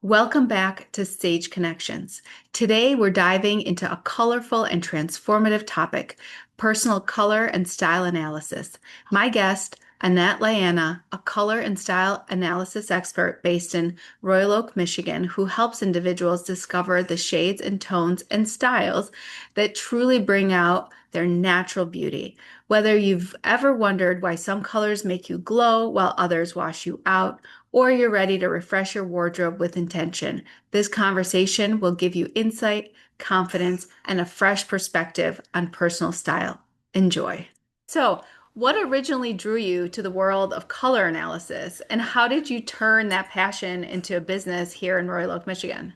Welcome back to Sage Connections. Today, we're diving into a colorful and transformative topic, personal color and style analysis. My guest, Annette Liyana, a color and style analysis expert based in Royal Oak, Michigan, who helps individuals discover the shades and tones and styles that truly bring out their natural beauty. Whether you've ever wondered why some colors make you glow while others wash you out, or you're ready to refresh your wardrobe with intention, this conversation will give you insight, confidence, and a fresh perspective on personal style. Enjoy. So, what originally drew you to the world of color analysis, and how did you turn that passion into a business here in Royal Oak, Michigan?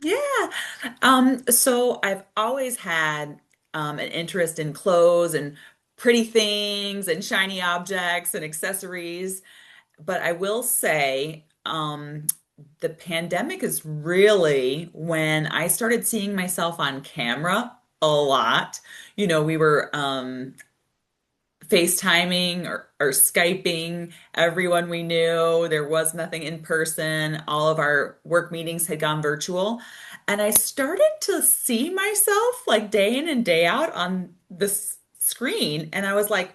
Yeah. So I've always had an interest in clothes and pretty things and shiny objects and accessories. But I will say, the pandemic is really when I started seeing myself on camera a lot. We were FaceTiming or Skyping everyone we knew. There was nothing in person. All of our work meetings had gone virtual. And I started to see myself like day in and day out on this screen. And I was like,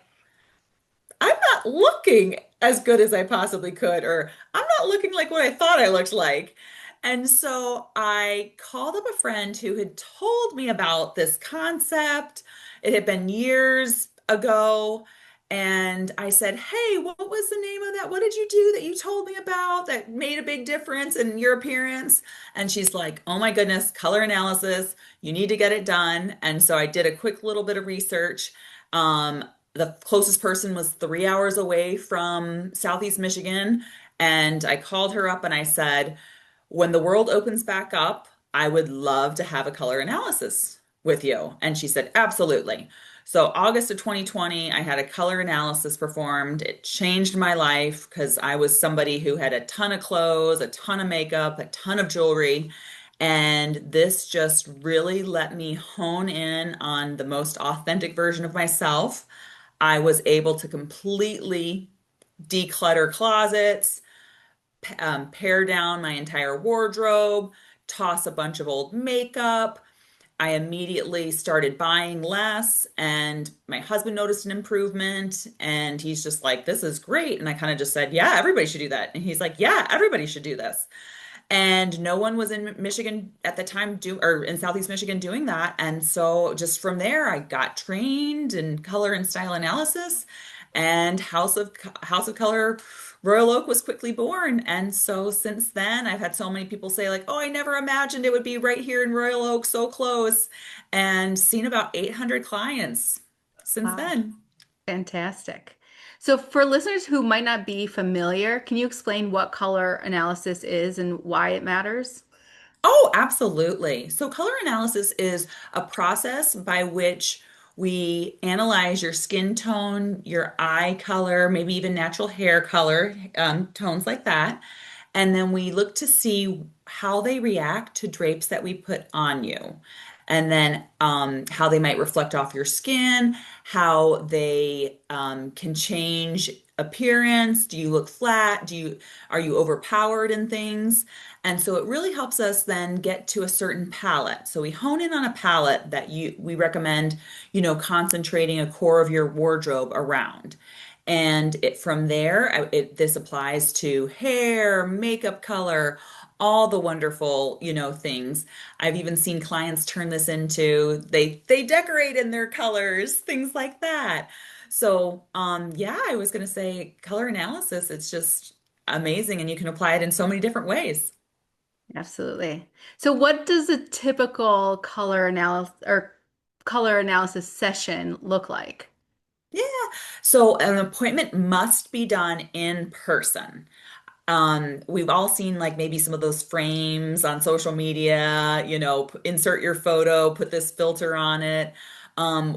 I'm not looking as good as I possibly could, or I'm not looking like what I thought I looked like. And so I called up a friend who had told me about this concept. It had been years ago. And I said, "Hey, what was the name of that? What did you do that you told me about that made a big difference in your appearance?" And she's like, "Oh my goodness, color analysis. You need to get it done." And so I did a quick little bit of research. Um, the closest person was 3 hours away from Southeast Michigan. And I called her up and I said, when the world opens back up, I would love to have a color analysis with you. And she said, absolutely. So, August of 2020, I had a color analysis performed. It changed my life because I was somebody who had a ton of clothes, a ton of makeup, a ton of jewelry. And this just really let me hone in on the most authentic version of myself. I was able to completely declutter closets, pare down my entire wardrobe, toss a bunch of old makeup. I immediately started buying less, and my husband noticed an improvement, and he's just like, "This is great." And I kind of just said, "Yeah, everybody should do that." And he's like, "Yeah, everybody should do this." And no one was in Michigan at the time or in Southeast Michigan doing that. And so just from there, I got trained in color and style analysis, and House of Color Royal Oak was quickly born. And so since then, I've had so many people say like, "Oh, I never imagined it would be right here in Royal Oak, so close," and seen about 800 clients since Wow. then. Fantastic. So, for listeners who might not be familiar, can you explain what color analysis is and why it matters? Oh, absolutely. So, color analysis is a process by which we analyze your skin tone, your eye color, maybe even natural hair color, tones like that. And then we look to see how they react to drapes that we put on you. And then how they might reflect off your skin, how they can change appearance. Do you look flat? Are you overpowered in things? And so it really helps us then get to a certain palette. So we hone in on a palette that we recommend, concentrating a core of your wardrobe around. And from there, this applies to hair, makeup color, all the wonderful, things. I've even seen clients turn this into they decorate in their colors, things like that. So, yeah, I was going to say color analysis, it's just amazing and you can apply it in so many different ways. Absolutely. So, what does a typical color analysis session look like? Yeah. So an appointment must be done in person. We've all seen like maybe some of those frames on social media, insert your photo, put this filter on it.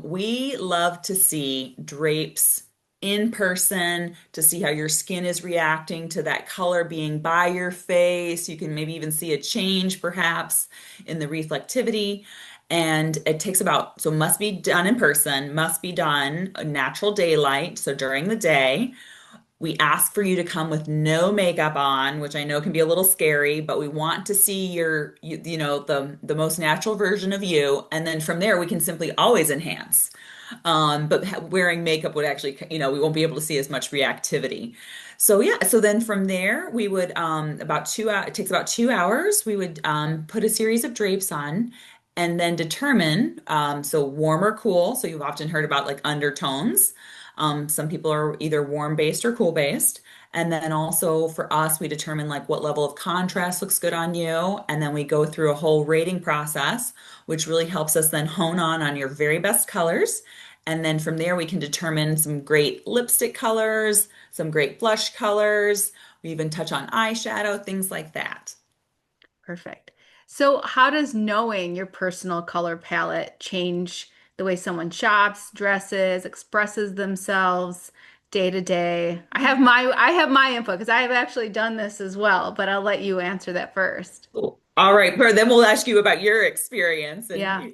We love to see drapes in person to see how your skin is reacting to that color being by your face. You can maybe even see a change perhaps in the reflectivity. And it takes so must be done in person, must be done natural daylight, so during the day. We ask for you to come with no makeup on, which I know can be a little scary, but we want to see the most natural version of you. And then from there, we can simply always enhance. But wearing makeup would actually, we won't be able to see as much reactivity. So yeah, so then from there, we would about 2 hours. It takes about 2 hours. We would put a series of drapes on, and then determine so warm or cool. So you've often heard about like undertones. Some people are either warm based or cool based. And then also for us, we determine like what level of contrast looks good on you. And then we go through a whole rating process, which really helps us then hone on your very best colors. And then from there, we can determine some great lipstick colors, some great blush colors. We even touch on eyeshadow, things like that. Perfect. So, how does knowing your personal color palette change the way someone shops, dresses, expresses themselves day to day? I have my input because I have actually done this as well, but I'll let you answer that first. Cool. All right, Per, then we'll ask you about your experience and Yeah.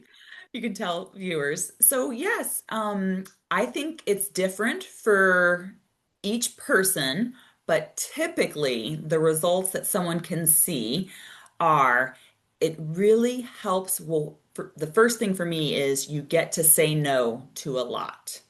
you can tell viewers. So yes, I think it's different for each person, but typically the results that someone can see are it really helps. Well, the first thing for me is you get to say no to a lot.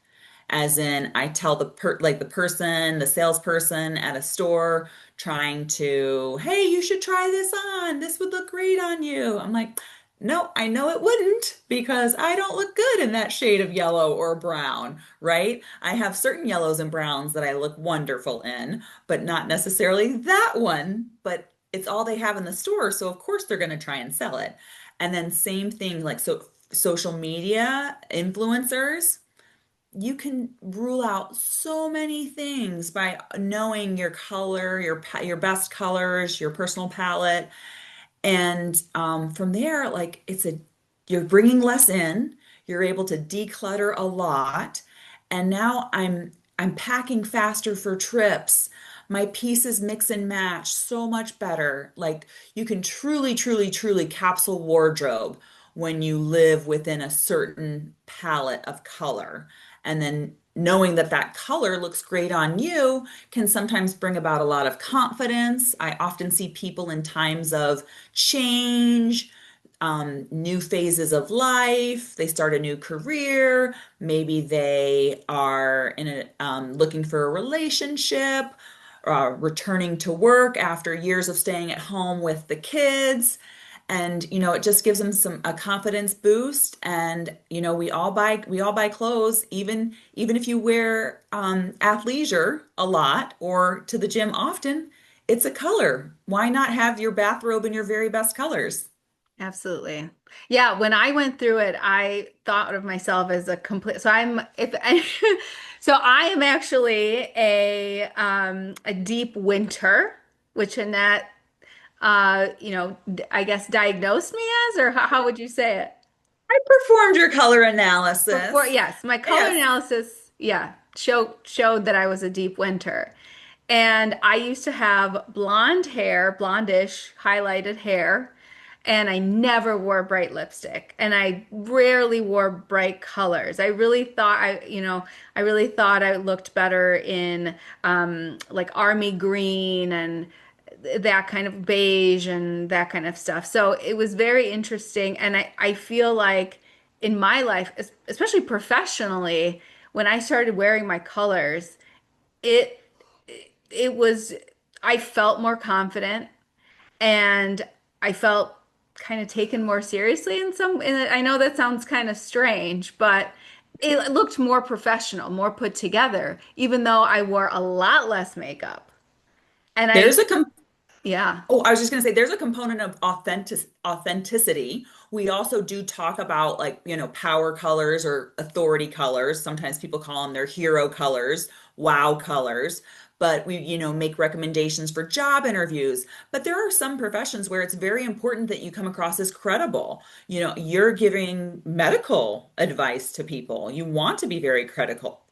As in, I tell the person, the salesperson at a store trying to, hey, you should try this on. This would look great on you. I'm like, no, I know it wouldn't because I don't look good in that shade of yellow or brown, right? I have certain yellows and browns that I look wonderful in, but not necessarily that one. But it's all they have in the store, so of course they're going to try and sell it. And then same thing, like so social media influencers, you can rule out so many things by knowing your color, your best colors, your personal palette, and from there, like you're bringing less in, you're able to declutter a lot, and now I'm packing faster for trips. My pieces mix and match so much better. Like you can truly, truly, truly capsule wardrobe when you live within a certain palette of color. And then knowing that that color looks great on you can sometimes bring about a lot of confidence. I often see people in times of change, new phases of life. They start a new career. Maybe they are looking for a relationship, returning to work after years of staying at home with the kids. And it just gives them a confidence boost. And we all buy clothes, even if you wear athleisure a lot or to the gym often, it's a color. Why not have your bathrobe in your very best colors? Absolutely. Yeah, when I went through it, I thought of myself as a complete, so I'm if so I am actually a deep winter, which Annette I guess diagnosed me as, or how would you say it? I performed your color Before, analysis. yes, my color Yes. analysis, yeah, showed that I was a deep winter. And I used to have blonde hair, blondish, highlighted hair, and I never wore bright lipstick. And I rarely wore bright colors. I really thought I looked better in like army green and that kind of beige and that kind of stuff. So it was very interesting. And I feel like in my life, especially professionally, when I started wearing my colors, it it was I felt more confident and I felt kind of taken more seriously and I know that sounds kind of strange, but it looked more professional, more put together, even though I wore a lot less makeup. And There's a com yeah, Oh, I was just going to say there's a component of authenticity. We also do talk about like, power colors or authority colors. Sometimes people call them their hero colors, wow colors. But we, make recommendations for job interviews. But there are some professions where it's very important that you come across as credible. You're giving medical advice to people. You want to be very credible.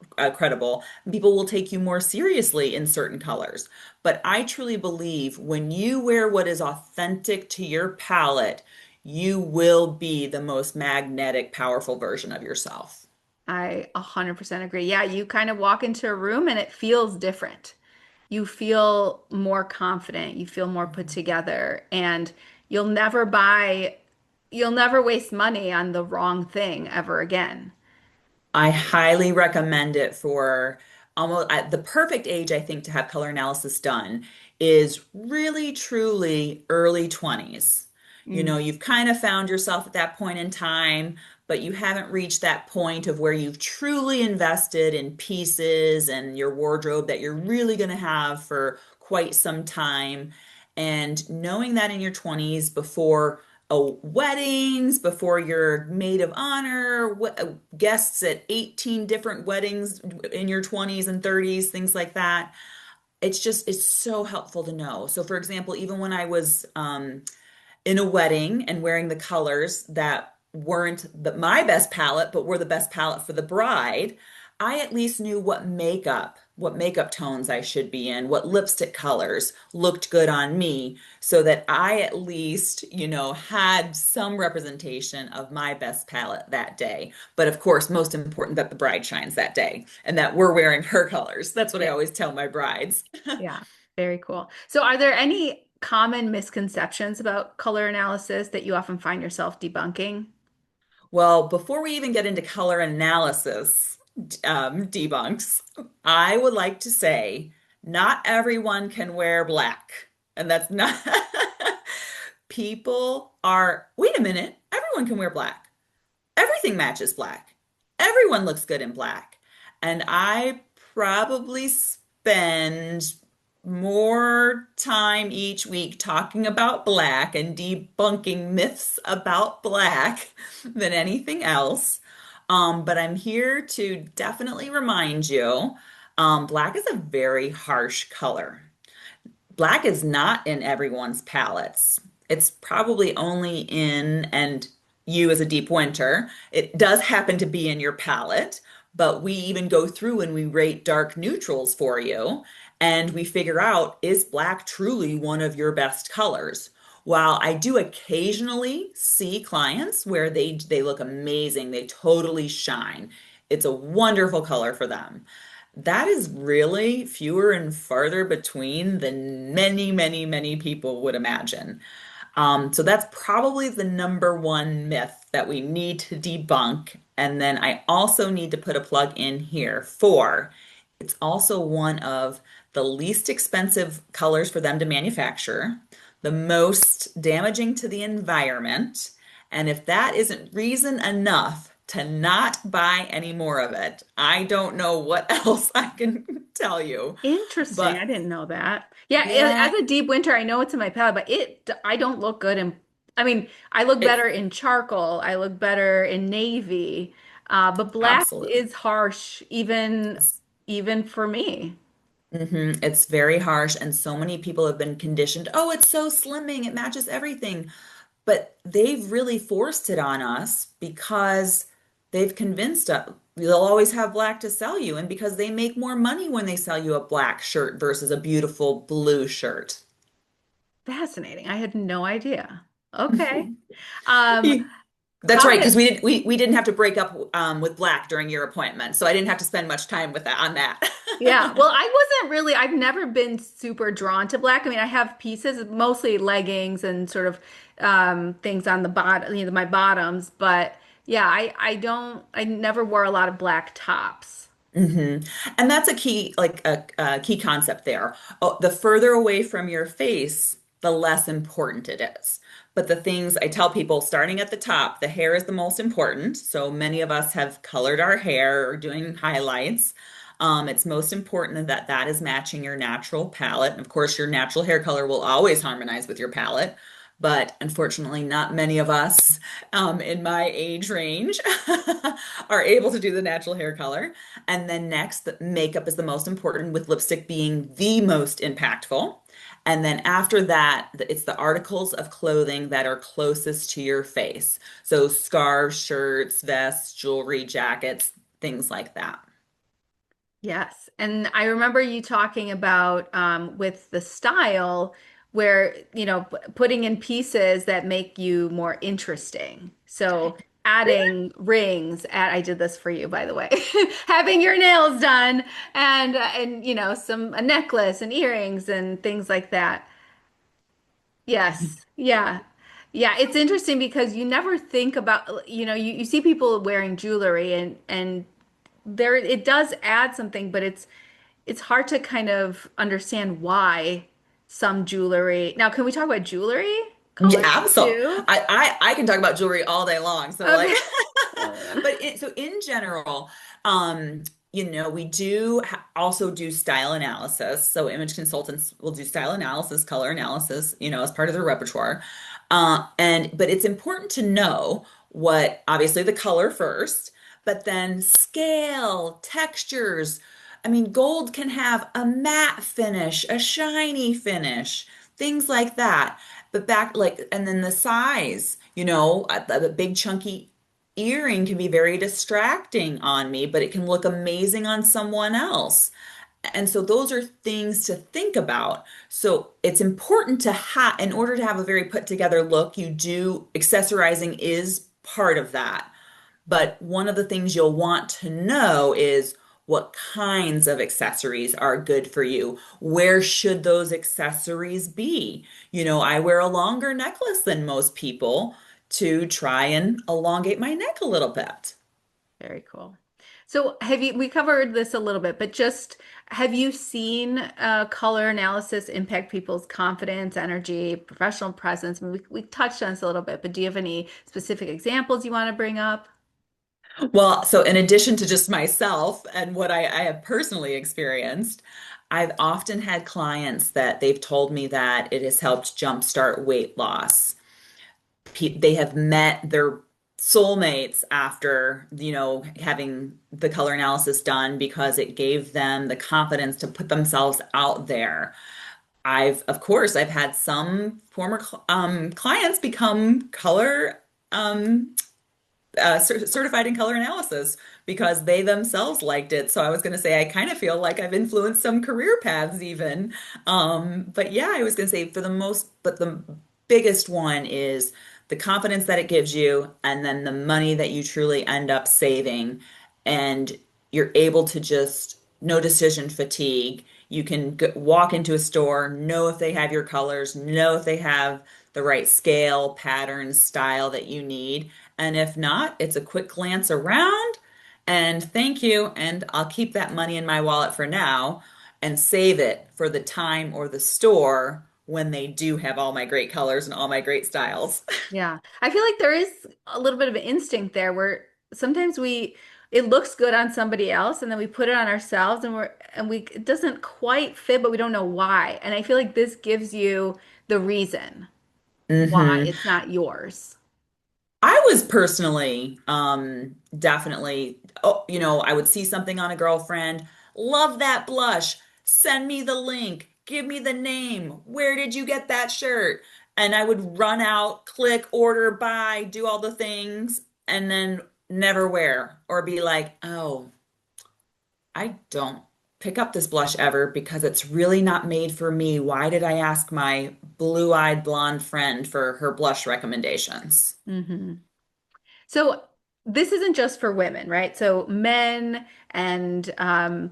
People will take you more seriously in certain colors. But I truly believe when you wear what is authentic to your palette, you will be the most magnetic, powerful version of yourself. I 100% agree. Yeah, you kind of walk into a room and it feels different. you feel more confident, you feel more put together, and you'll never buy, you'll never waste money on the wrong thing ever again. I highly recommend it for almost at the perfect age, I think, to have color analysis done is really, truly early 20s. You Mm. know, you've kind of found yourself at that point in time, but you haven't reached that point of where you've truly invested in pieces and your wardrobe that you're really going to have for quite some time. And knowing that in your 20s before weddings, before your maid of honor, guests at 18 different weddings in your 20s and 30s, things like that. It's so helpful to know. So, for example, even when I was in a wedding and wearing the colors that weren't my best palette, but were the best palette for the bride, I at least knew what makeup tones I should be in, what lipstick colors looked good on me, so that I at least, had some representation of my best palette that day. But of course, most important that the bride shines that day and that we're wearing her colors. That's what I Yeah. always tell my brides. Yeah. Very cool. So, are there any common misconceptions about color analysis that you often find yourself debunking? Well, before we even get into color analysis debunks, I would like to say not everyone can wear black. And that's not, wait a minute, everyone can wear black. Everything matches black. Everyone looks good in black. And I probably spend more time each week talking about black and debunking myths about black than anything else. But I'm here to definitely remind you, black is a very harsh color. Black is not in everyone's palettes. It's probably only in, and you as a deep winter, it does happen to be in your palette, but we even go through and we rate dark neutrals for you, and we figure out, is black truly one of your best colors? While I do occasionally see clients where they look amazing, they totally shine. It's a wonderful color for them. That is really fewer and farther between than many, many, many people would imagine. So that's probably the number one myth that we need to debunk. And then I also need to put a plug in here for it's also one of the least expensive colors for them to manufacture, the most damaging to the environment. And if that isn't reason enough to not buy any more of it, I don't know what else I can tell you. Interesting. I But didn't know that. Yeah, as yeah, a deep winter, I know it's in my palette, but I don't look good in, I mean, I look it's better in charcoal. I look better in navy. But black absolutely. is harsh even for me. It's very harsh, and so many people have been conditioned. Oh, it's so slimming, it matches everything. But they've really forced it on us because they've convinced us they'll always have black to sell you, and because they make more money when they sell you a black shirt versus a beautiful blue shirt. Fascinating. I had no idea. Okay. Um, That's right, comment. because we didn't have to break up with black during your appointment, so I didn't have to spend much time with that on that. Yeah. Well, I wasn't really, I've never been super drawn to black. I mean, I have pieces, mostly leggings and sort of things on the bottom, my bottoms, but yeah, I never wore a lot of black tops. hmm And that's a key, like a key concept there. Oh, the further away from your face, the less important it is. But the things I tell people, starting at the top, the hair is the most important. So many of us have colored our hair or doing highlights. It's most important that that is matching your natural palette. And of course, your natural hair color will always harmonize with your palette. But unfortunately, not many of us in my age range are able to do the natural hair color. And then next, the makeup is the most important, with lipstick being the most impactful. And then after that, it's the articles of clothing that are closest to your face. So scarves, shirts, vests, jewelry, jackets, things like that. Yes. And I remember you talking about with the style where, putting in pieces that make you more interesting. So, adding rings at, I did this for you, by the way, having your nails done and some a necklace and earrings and things like that. Yes. Yeah. Yeah, it's interesting because you never think about, you see people wearing jewelry and there it does add something, but it's hard to kind of understand why some jewelry. Now, can we talk about jewelry Yeah, colors absolutely. too? I can talk about jewelry all day long. So like, Okay. so in general, um, we do also do style analysis. So image consultants will do style analysis, color analysis, as part of their repertoire. But it's important to know what, obviously the color first, but then scale, textures. I mean, gold can have a matte finish, a shiny finish, things like that. But back like, and then the size, a big chunky earring can be very distracting on me, but it can look amazing on someone else. And so those are things to think about. So it's important to have, in order to have a very put together look, accessorizing is part of that. But one of the things you'll want to know is what kinds of accessories are good for you. Where should those accessories be? I wear a longer necklace than most people to try and elongate my neck a little bit. Very cool. So we covered this a little bit, but just have you seen color analysis impact people's confidence, energy, professional presence? I mean, we touched on this a little bit, but do you have any specific examples you want to bring up? Well, so in addition to just myself and what I have personally experienced, I've often had clients that they've told me that it has helped jumpstart weight loss. They have met their soulmates after, having the color analysis done because it gave them the confidence to put themselves out there. Of course, I've had some former clients become color certified in color analysis because they themselves liked it. So I was going to say, I kind of feel like I've influenced some career paths even. But yeah, I was going to say but the biggest one is the confidence that it gives you, and then the money that you truly end up saving. And you're able to just, no decision fatigue. You can walk into a store, know if they have your colors, know if they have the right scale, pattern, style that you need. And if not, it's a quick glance around and thank you. And I'll keep that money in my wallet for now and save it for the time or the store when they do have all my great colors and all my great styles. Yeah. I feel like there is a little bit of an instinct there where sometimes it looks good on somebody else and then we put it on ourselves it doesn't quite fit, but we don't know why. And I feel like this gives you the reason why hmm it's not yours. I was personally, definitely, oh, I would see something on a girlfriend, love that blush, send me the link, give me the name, where did you get that shirt? And I would run out, click, order, buy, do all the things, and then never wear or be like, oh, I don't pick up this blush ever because it's really not made for me. Why did I ask my blue-eyed blonde friend for her blush recommendations? Hmm. So this isn't just for women, right? So men and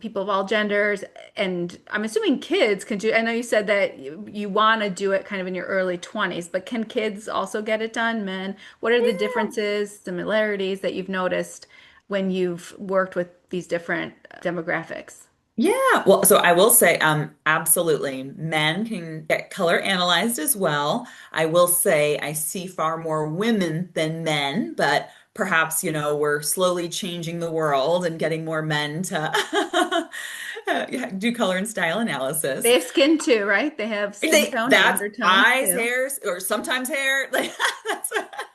people of all genders, and I'm assuming kids can do. I know you said that you want to do it kind of in your early 20s, but can kids also get it done? Men, what are the differences, similarities that you've noticed when you've worked with these different demographics? Yeah, well, so I will say, absolutely, men can get color analyzed as well. I will say I see far more women than men, but perhaps, we're slowly changing the world and getting more men to yeah, do color and style They analysis. have skin too, right? They have skin tone and That's undertones eyes, too. hairs, or sometimes hair. Like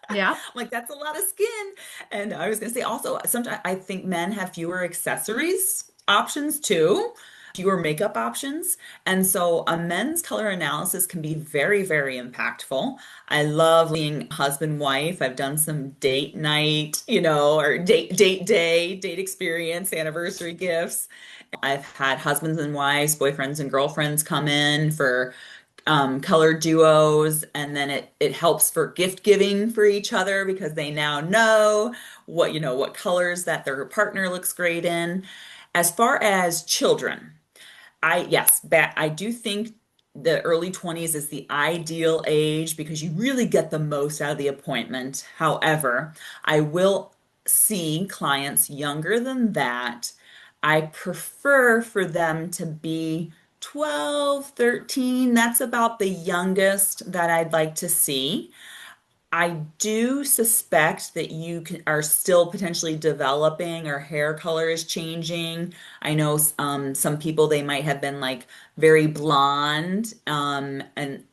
Yeah. like that's a lot of skin. And I was gonna say also, sometimes I think men have fewer accessories options too, fewer makeup options. And so a men's color analysis can be very, very impactful. I love being husband, wife. I've done some date night, or date day, date experience, anniversary gifts. I've had husbands and wives, boyfriends and girlfriends come in for color duos, and then it helps for gift giving for each other because they now know what colors that their partner looks great in. As far as children, I do think the early 20s is the ideal age because you really get the most out of the appointment. However, I will see clients younger than that. I prefer for them to be 12, 13. That's about the youngest that I'd like to see. I do suspect that are still potentially developing or hair color is changing. I know some people they might have been like very blonde and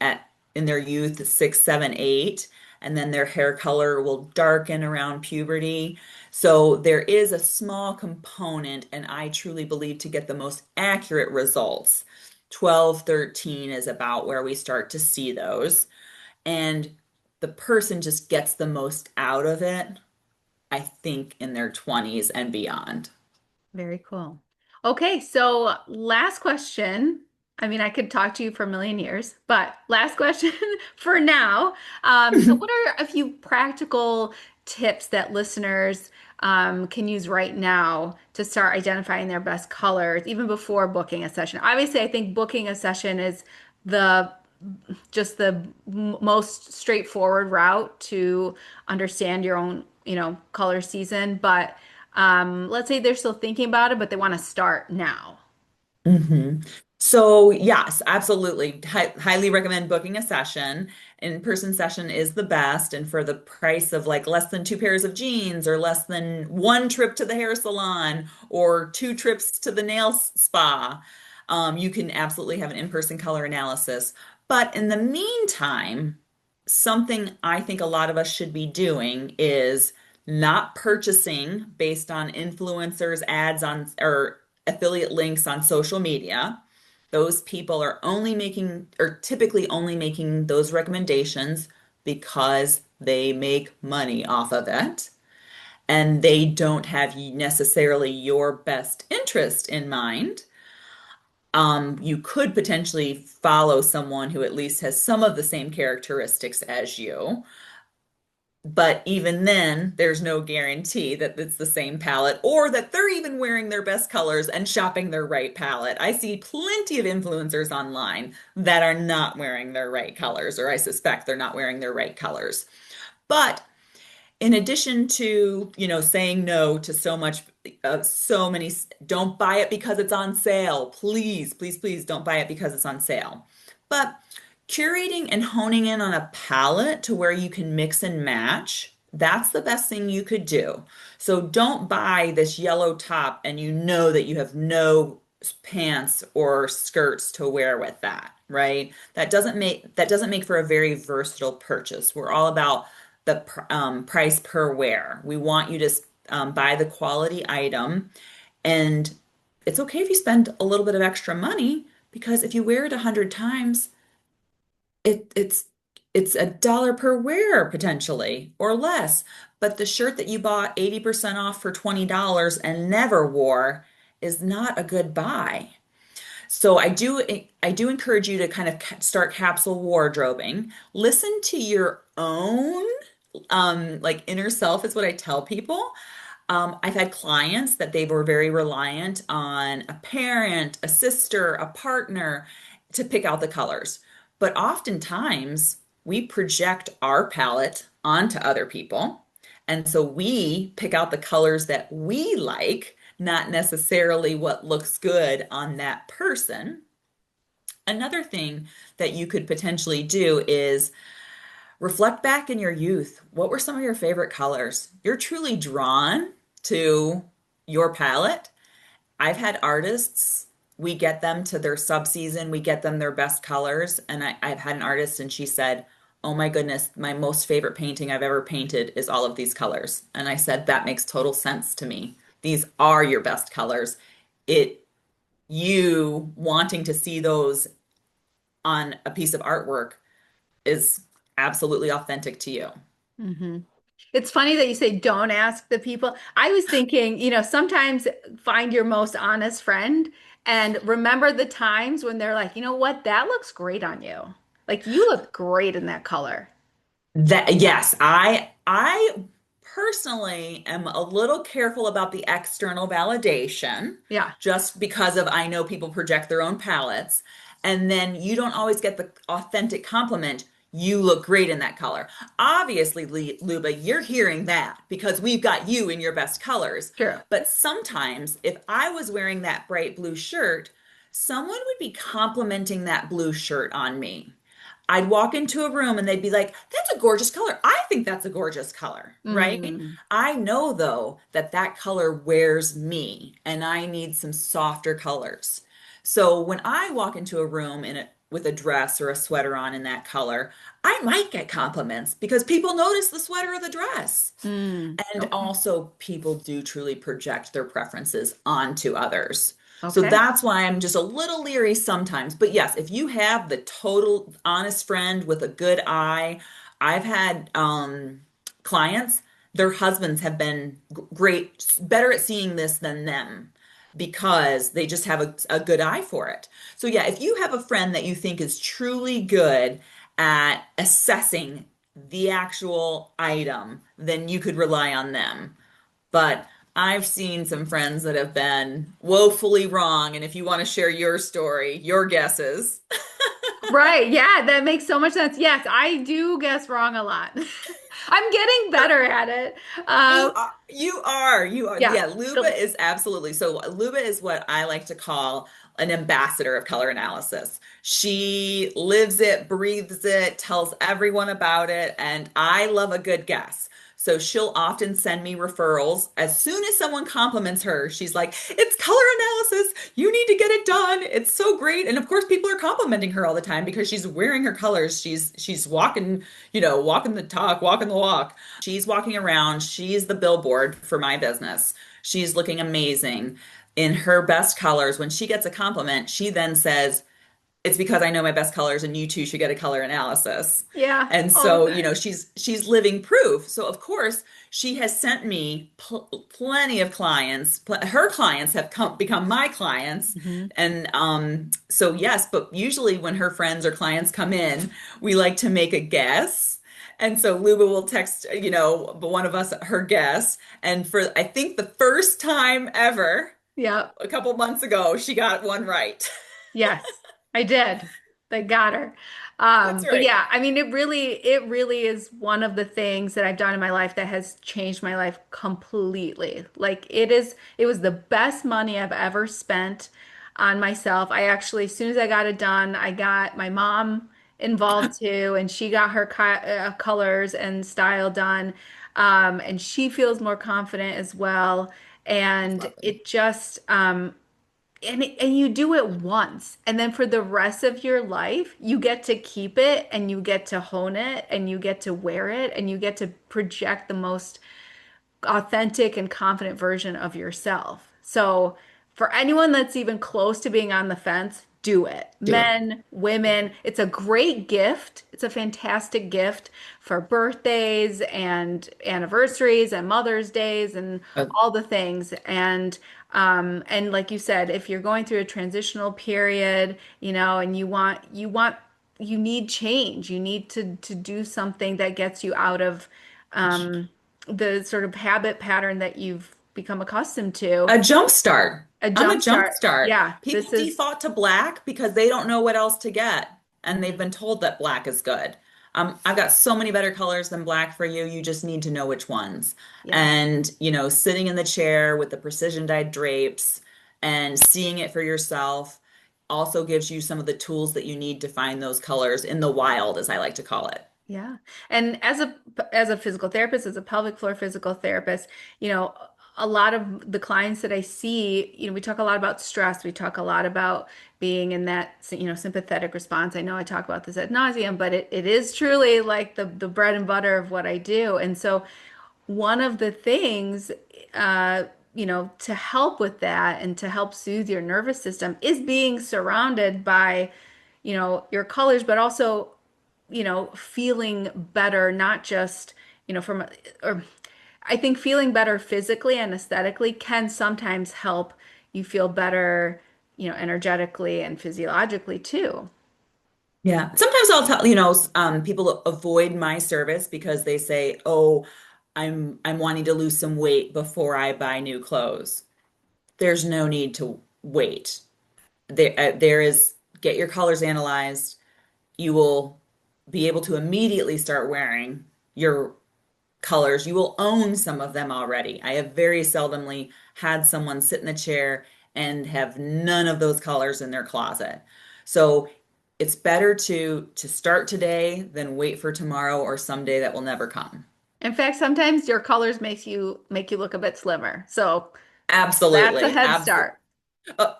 at in their youth, 6, 7, 8, and then their hair color will darken around puberty. So there is a small component, and I truly believe to get the most accurate results, 12, 13 is about where we start to see those. And the person just gets the most out of it, I think, in their 20s and beyond. Very cool. Okay, so last question. I mean, I could talk to you for a million years, but last question for now. So, what are a few practical tips that listeners can use right now to start identifying their best colors, even before booking a session? Obviously, I think booking a session is the just the most straightforward route to understand your own, color season. But let's say they're still thinking about it, but they want to start now. hmm So, yes, absolutely. Highly recommend booking a session. In-person session is the best. And for the price of like less than two pairs of jeans or less than one trip to the hair salon or two trips to the nail spa, you can absolutely have an in-person color analysis. But in the meantime, something I think a lot of us should be doing is not purchasing based on influencers, ads on, or affiliate links on social media. Those people are only making, or typically only making those recommendations because they make money off of it. And they don't have necessarily your best interest in mind. You could potentially follow someone who at least has some of the same characteristics as you. But even then, there's no guarantee that it's the same palette or that they're even wearing their best colors and shopping their right palette. I see plenty of influencers online that are not wearing their right colors, or I suspect they're not wearing their right colors. But in addition to, saying no to so many, don't buy it because it's on sale. Please, please, please don't buy it because it's on sale. But curating and honing in on a palette to where you can mix and match, that's the best thing you could do. So don't buy this yellow top and you know that you have no pants or skirts to wear with that, right? That doesn't make for a very versatile purchase. We're all about the price per wear. We want you to buy the quality item, and it's okay if you spend a little bit of extra money because if you wear it 100 times, it's $1 per wear potentially or less. But the shirt that you bought 80% off for $20 and never wore is not a good buy. So I do encourage you to kind of start capsule wardrobing. Listen to your own like inner self is what I tell people. I've had clients that they were very reliant on a parent, a sister, a partner to pick out the colors. But oftentimes we project our palette onto other people. And so we pick out the colors that we like, not necessarily what looks good on that person. Another thing that you could potentially do is reflect back in your youth. What were some of your favorite colors? You're truly drawn to your palette. I've had artists, we get them to their sub-season, we get them their best colors. And I've had an artist and she said, "Oh my goodness, my most favorite painting I've ever painted is all of these colors." And I said, "That makes total sense to me. These are your best colors. It, you wanting to see those on a piece of artwork is absolutely authentic to you." Hmm. It's funny that you say don't ask the people. I was thinking, sometimes find your most honest friend and remember the times when they're like, you know what, that looks great on you. Like you look great in that color. That yes, I personally am a little careful about the external validation Yeah, just because of I know people project their own palettes and then you don't always get the authentic compliment. You look great in that color. Obviously, Luba, you're hearing that because we've got you in your best colors. true. But sometimes if I was wearing that bright blue shirt, someone would be complimenting that blue shirt on me. I'd walk into a room and they'd be like, that's a gorgeous color. I think that's a gorgeous color, right? Mm, I know though that that color wears me and I need some softer colors. So when I walk into a room with a dress or a sweater on in that color, I might get compliments because people notice the sweater or the dress. And okay. also, people do truly project their preferences onto others. So Okay. that's why I'm just a little leery sometimes. But yes, if you have the total honest friend with a good eye, I've had clients, their husbands have been great, better at seeing this than them because they just have a good eye for it. So yeah, if you have a friend that you think is truly good at assessing the actual item, then you could rely on them. But I've seen some friends that have been woefully wrong. And if you want to share your story, your guesses, Right. Yeah, that makes so much sense. Yes, I do guess wrong a lot. I'm getting better at it. you are. Yeah. Yeah, Luba is absolutely. So Luba is what I like to call an ambassador of color analysis. She lives it, breathes it, tells everyone about it, and I love a good guess. So she'll often send me referrals. As soon as someone compliments her, she's like, "It's color analysis. You need to get it done. It's so great." And of course, people are complimenting her all the time because she's wearing her colors. She's walking, walking the talk, walking the walk. She's walking around. She's the billboard for my business. She's looking amazing in her best colors. When she gets a compliment, she then says, it's because I know my best colors and you too should get a color analysis. Yeah. And Oh, so, good. she's living proof. So of course, she has sent me plenty of clients. Her clients have become my clients. Mhm. And so yes, but usually when her friends or clients come in, we like to make a guess. And so Luba will text, one of us her guess. And for I think the first time ever, Yeah. a couple months ago, she got one right. Yes, I did. They got her. That's But right. yeah, I mean, it really is one of the things that I've done in my life that has changed my life completely. Like it was the best money I've ever spent on myself. I actually, as soon as I got it done, I got my mom involved too, and she got her colors and style done. And she feels more confident as well. That's And lovely. it just, and you do it once, and then for the rest of your life, you get to keep it and you get to hone it and you get to wear it and you get to project the most authentic and confident version of yourself. So, for anyone that's even close to being on the fence, do it. Do it. Men, women, it's a great gift. It's a fantastic gift for birthdays and anniversaries and Mother's Days and Uh, all the things. And like you said, if you're going through a transitional period, and you need change. You need to do something that gets you out of um, the sort of habit pattern that you've become accustomed to. a jump start. A I'm a jump jump start. start. Yeah, People this is, default to black because they don't know what else to get, and they've been told that black is good. I've got so many better colors than black for you. You just need to know which ones. yeah. And, sitting in the chair with the precision dyed drapes and seeing it for yourself also gives you some of the tools that you need to find those colors in the wild, as I like to call it. Yeah. And as a physical therapist, as a pelvic floor physical therapist, you know, a lot of the clients that I see, we talk a lot about stress. We talk a lot about being in that, sympathetic response. I know I talk about this ad nauseum, but it is truly like the bread and butter of what I do. And so one of the things, to help with that and to help soothe your nervous system is being surrounded by, your colors, but also feeling better, not just, or I think feeling better physically and aesthetically can sometimes help you feel better, energetically and physiologically too. Yeah. Sometimes I'll tell, people avoid my service because they say, "Oh, I'm wanting to lose some weight before I buy new clothes." There's no need to wait. There is get your colors analyzed. You will be able to immediately start wearing your colors. You will own some of them already. I have very seldomly had someone sit in the chair and have none of those colors in their closet. So it's better to start today than wait for tomorrow or someday that will never come. In fact, sometimes your colors make you look a bit slimmer. So that's a Absolutely. head Absolutely. start.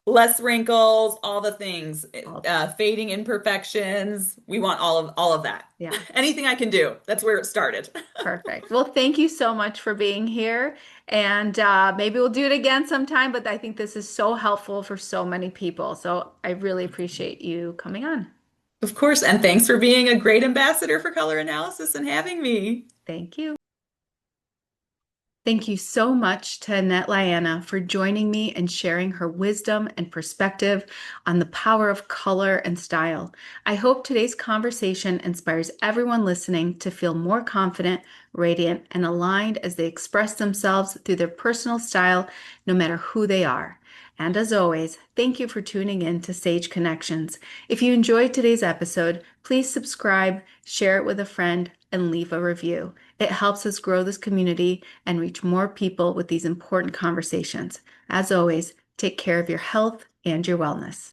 Less wrinkles, all the things, Oh, fading imperfections. We want all of that. yeah, Anything I can do. That's where it started. perfect. Well, thank you so much for being here. And maybe we'll do it again sometime, but I think this is so helpful for so many people. So I really appreciate you coming on. Of course, and thanks for being a great ambassador for color analysis and having me. Thank you. Thank you so much to Annette Liyana for joining me and sharing her wisdom and perspective on the power of color and style. I hope today's conversation inspires everyone listening to feel more confident, radiant, and aligned as they express themselves through their personal style, no matter who they are. And as always, thank you for tuning in to Sage Connections. If you enjoyed today's episode, please subscribe, share it with a friend, and leave a review. It helps us grow this community and reach more people with these important conversations. As always, take care of your health and your wellness.